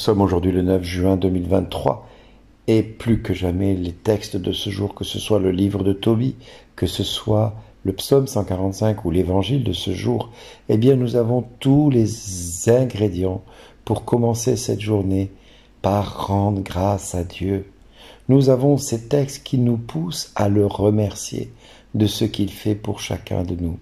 sommes aujourd'hui le 9 juin 2023 et plus que jamais les textes de ce jour, que ce soit le livre de Tobie, que ce soit le psaume 145 ou l'évangile de ce jour, eh bien nous avons tous les ingrédients pour commencer cette journée par rendre grâce à Dieu. Nous avons ces textes qui nous poussent à le remercier de ce qu'il fait pour chacun de nous.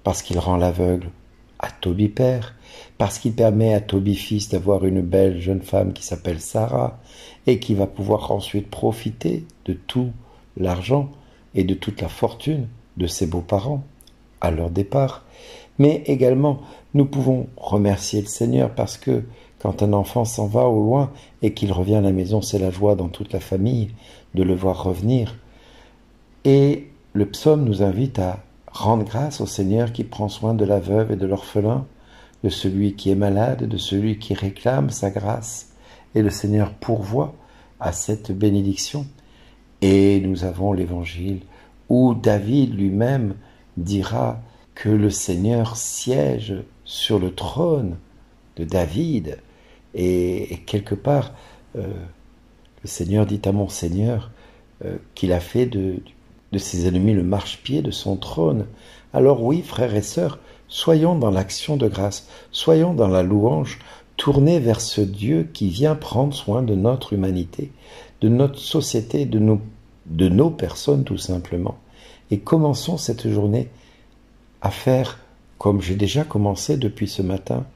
Parce qu'il rend l'aveugle à Tobie père, parce qu'il permet à Tobie fils d'avoir une belle jeune femme qui s'appelle Sarah et qui va pouvoir ensuite profiter de tout l'argent et de toute la fortune de ses beaux-parents à leur départ. Mais également, nous pouvons remercier le Seigneur parce que quand un enfant s'en va au loin et qu'il revient à la maison, c'est la joie dans toute la famille de le voir revenir. Et le psaume nous invite à rendre grâce au Seigneur qui prend soin de la veuve et de l'orphelin, de celui qui est malade, de celui qui réclame sa grâce. Et le Seigneur pourvoit à cette bénédiction. Et nous avons l'évangile où David lui-même dira que le Seigneur siège sur le trône de David. Et quelque part, le Seigneur dit à mon Seigneur qu'il a fait de ses ennemis le marchepied de son trône. Alors oui, frères et sœurs, soyons dans l'action de grâce, soyons dans la louange, tournés vers ce Dieu qui vient prendre soin de notre humanité, de notre société, de nos personnes tout simplement. Et commençons cette journée à faire, comme j'ai déjà commencé depuis ce matin,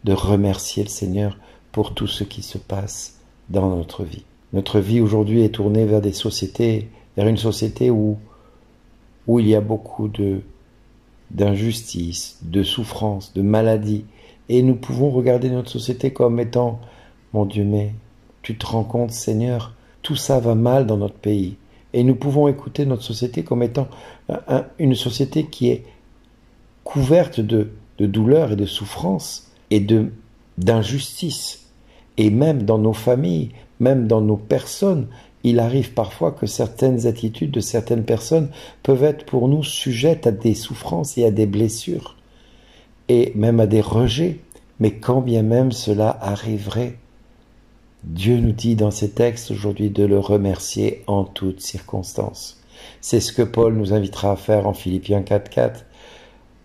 de remercier le Seigneur pour tout ce qui se passe dans notre vie. Notre vie aujourd'hui est tournée vers une société où il y a beaucoup d'injustice, de souffrance, de maladie. Et nous pouvons regarder notre société comme étant, mon Dieu, mais tu te rends compte, Seigneur, tout ça va mal dans notre pays. Et nous pouvons écouter notre société comme étant une société qui est couverte de douleur et de souffrance et d'injustice. Et même dans nos familles, même dans nos personnes, il arrive parfois que certaines attitudes de certaines personnes peuvent être pour nous sujettes à des souffrances et à des blessures, et même à des rejets. Mais quand bien même cela arriverait, Dieu nous dit dans ces textes aujourd'hui de le remercier en toutes circonstances. C'est ce que Paul nous invitera à faire en Philippiens 4:4.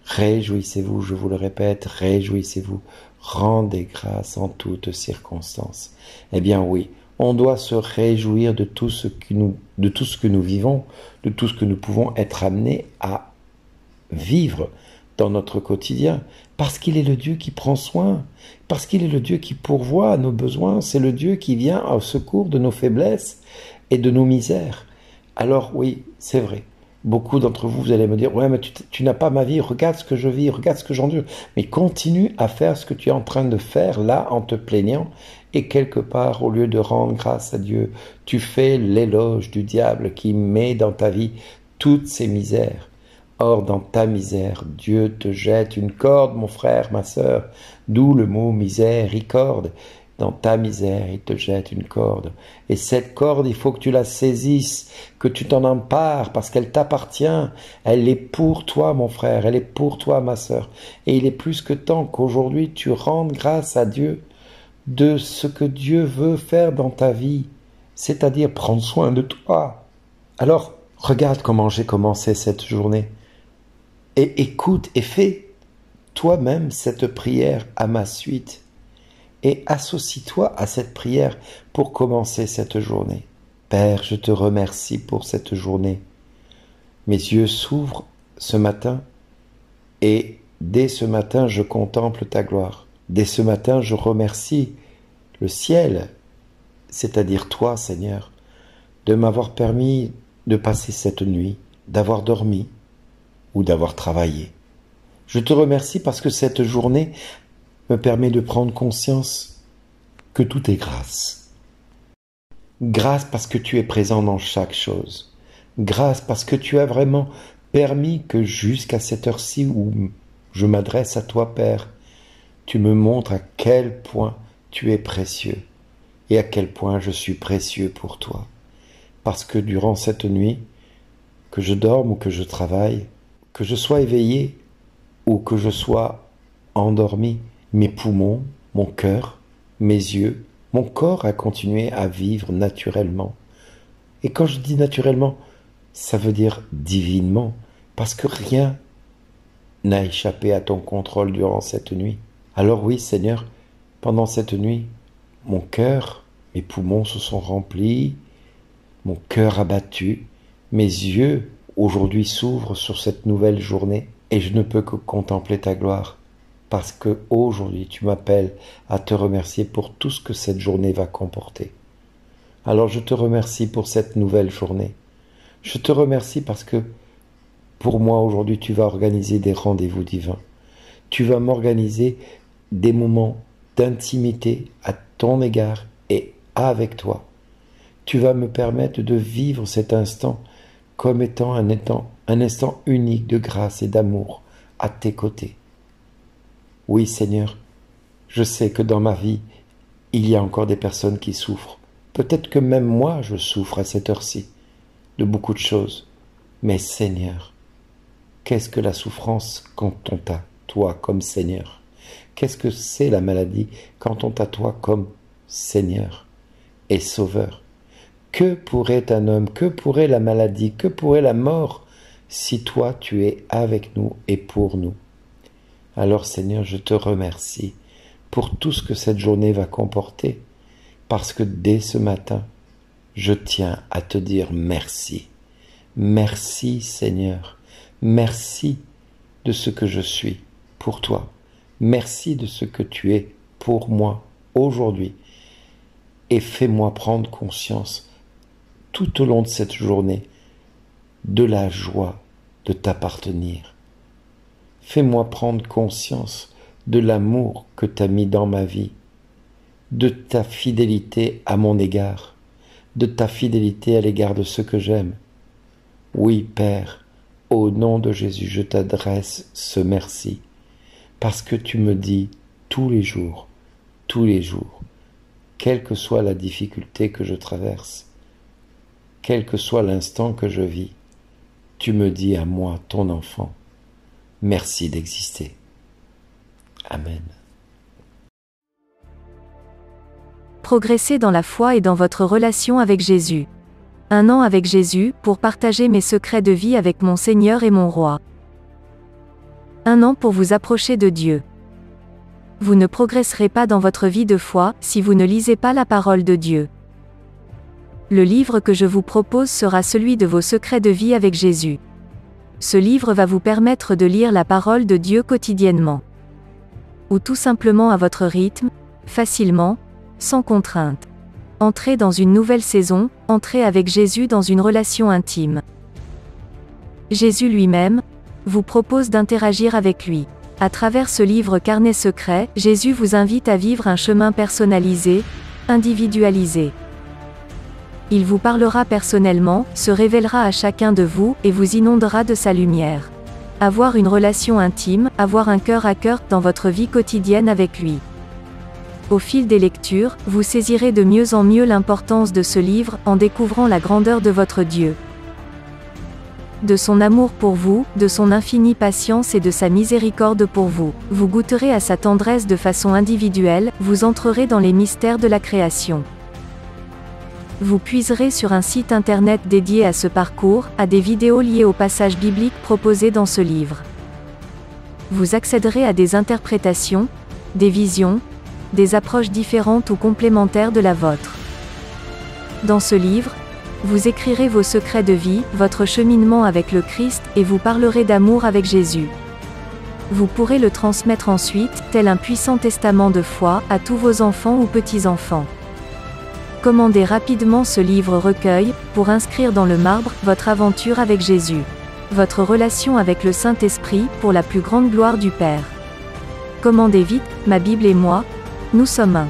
Réjouissez-vous, je vous le répète, réjouissez-vous, rendez grâce en toutes circonstances. Eh bien oui, on doit se réjouir de tout ce que nous vivons, de tout ce que nous pouvons être amenés à vivre dans notre quotidien, parce qu'il est le Dieu qui prend soin, parce qu'il est le Dieu qui pourvoit à nos besoins, c'est le Dieu qui vient au secours de nos faiblesses et de nos misères. Alors oui, c'est vrai. Beaucoup d'entre vous, vous allez me dire, ouais, mais tu n'as pas ma vie, regarde ce que je vis, regarde ce que j'endure. Mais continue à faire ce que tu es en train de faire là en te plaignant. Et quelque part, au lieu de rendre grâce à Dieu, tu fais l'éloge du diable qui met dans ta vie toutes ces misères. Or, dans ta misère, Dieu te jette une corde, mon frère, ma sœur, d'où le mot miséricorde. Dans ta misère, il te jette une corde. Et cette corde, il faut que tu la saisisses, que tu t'en empares, parce qu'elle t'appartient. Elle est pour toi, mon frère, elle est pour toi, ma sœur. Et il est plus que temps qu'aujourd'hui, tu rendes grâce à Dieu de ce que Dieu veut faire dans ta vie, c'est-à-dire prendre soin de toi. Alors, regarde comment j'ai commencé cette journée. Et écoute et fais toi-même cette prière à ma suite. Et associe-toi à cette prière pour commencer cette journée. Père, je te remercie pour cette journée. Mes yeux s'ouvrent ce matin et dès ce matin, je contemple ta gloire. Dès ce matin, je remercie le ciel, c'est-à-dire toi, Seigneur, de m'avoir permis de passer cette nuit, d'avoir dormi ou d'avoir travaillé. Je te remercie parce que cette journée me permet de prendre conscience que tout est grâce. Grâce parce que tu es présent dans chaque chose. Grâce parce que tu as vraiment permis que jusqu'à cette heure-ci où je m'adresse à toi, Père, tu me montres à quel point tu es précieux et à quel point je suis précieux pour toi. Parce que durant cette nuit, que je dorme ou que je travaille, que je sois éveillé ou que je sois endormi, mes poumons, mon cœur, mes yeux, Mon corps a continué à vivre naturellement. Et quand je dis naturellement, ça veut dire divinement, parce que rien n'a échappé à ton contrôle durant cette nuit. Alors oui, Seigneur, pendant cette nuit, mon cœur, mes poumons se sont remplis, mon cœur a battu, mes yeux aujourd'hui s'ouvrent sur cette nouvelle journée et je ne peux que contempler ta gloire parce que aujourd'hui tu m'appelles à te remercier pour tout ce que cette journée va comporter. Alors je te remercie pour cette nouvelle journée. Je te remercie parce que pour moi aujourd'hui tu vas organiser des rendez-vous divins. Tu vas m'organiser des moments d'intimité à ton égard et avec toi. Tu vas me permettre de vivre cet instant comme étant un instant unique de grâce et d'amour à tes côtés. Oui, Seigneur, je sais que dans ma vie, il y a encore des personnes qui souffrent. Peut-être que même moi, je souffre à cette heure-ci de beaucoup de choses. Mais Seigneur, qu'est-ce que la souffrance quand on t'a toi comme Seigneur? Qu'est-ce que c'est la maladie quand on t'a toi comme Seigneur et Sauveur? Que pourrait un homme, que pourrait la maladie, que pourrait la mort si toi tu es avec nous et pour nous? Alors Seigneur, je te remercie pour tout ce que cette journée va comporter, parce que dès ce matin, je tiens à te dire merci. Merci Seigneur, merci de ce que je suis pour toi. Merci de ce que tu es pour moi aujourd'hui. Et fais-moi prendre conscience tout au long de cette journée de la joie de t'appartenir. Fais-moi prendre conscience de l'amour que tu as mis dans ma vie, de ta fidélité à mon égard, de ta fidélité à l'égard de ceux que j'aime. Oui, Père, au nom de Jésus, je t'adresse ce merci, parce que tu me dis tous les jours, quelle que soit la difficulté que je traverse, quel que soit l'instant que je vis, tu me dis à moi, ton enfant, merci d'exister. Amen. Progressez dans la foi et dans votre relation avec Jésus. 1 an avec Jésus, pour partager mes secrets de vie avec mon Seigneur et mon Roi. 1 an pour vous approcher de Dieu. Vous ne progresserez pas dans votre vie de foi, si vous ne lisez pas la parole de Dieu. Le livre que je vous propose sera celui de vos secrets de vie avec Jésus. Ce livre va vous permettre de lire la parole de Dieu quotidiennement. Ou tout simplement à votre rythme, facilement, sans contrainte. Entrez dans une nouvelle saison, entrez avec Jésus dans une relation intime. Jésus lui-même vous propose d'interagir avec lui. À travers ce livre Carnet secret, Jésus vous invite à vivre un chemin personnalisé, individualisé. Il vous parlera personnellement, se révélera à chacun de vous, et vous inondera de sa lumière. Avoir une relation intime, avoir un cœur à cœur dans votre vie quotidienne avec lui. Au fil des lectures, vous saisirez de mieux en mieux l'importance de ce livre, en découvrant la grandeur de votre Dieu. De son amour pour vous, de son infinie patience et de sa miséricorde pour vous. Vous goûterez à sa tendresse de façon individuelle, vous entrerez dans les mystères de la création. Vous puiserez sur un site internet dédié à ce parcours, à des vidéos liées aux passages bibliques proposés dans ce livre. Vous accéderez à des interprétations, des visions, des approches différentes ou complémentaires de la vôtre. Dans ce livre, vous écrirez vos secrets de vie, votre cheminement avec le Christ, et vous parlerez d'amour avec Jésus. Vous pourrez le transmettre ensuite, tel un puissant testament de foi, à tous vos enfants ou petits-enfants. Commandez rapidement ce livre-recueil, pour inscrire dans le marbre, votre aventure avec Jésus. Votre relation avec le Saint-Esprit, pour la plus grande gloire du Père. Commandez vite, ma Bible et moi, nous sommes un.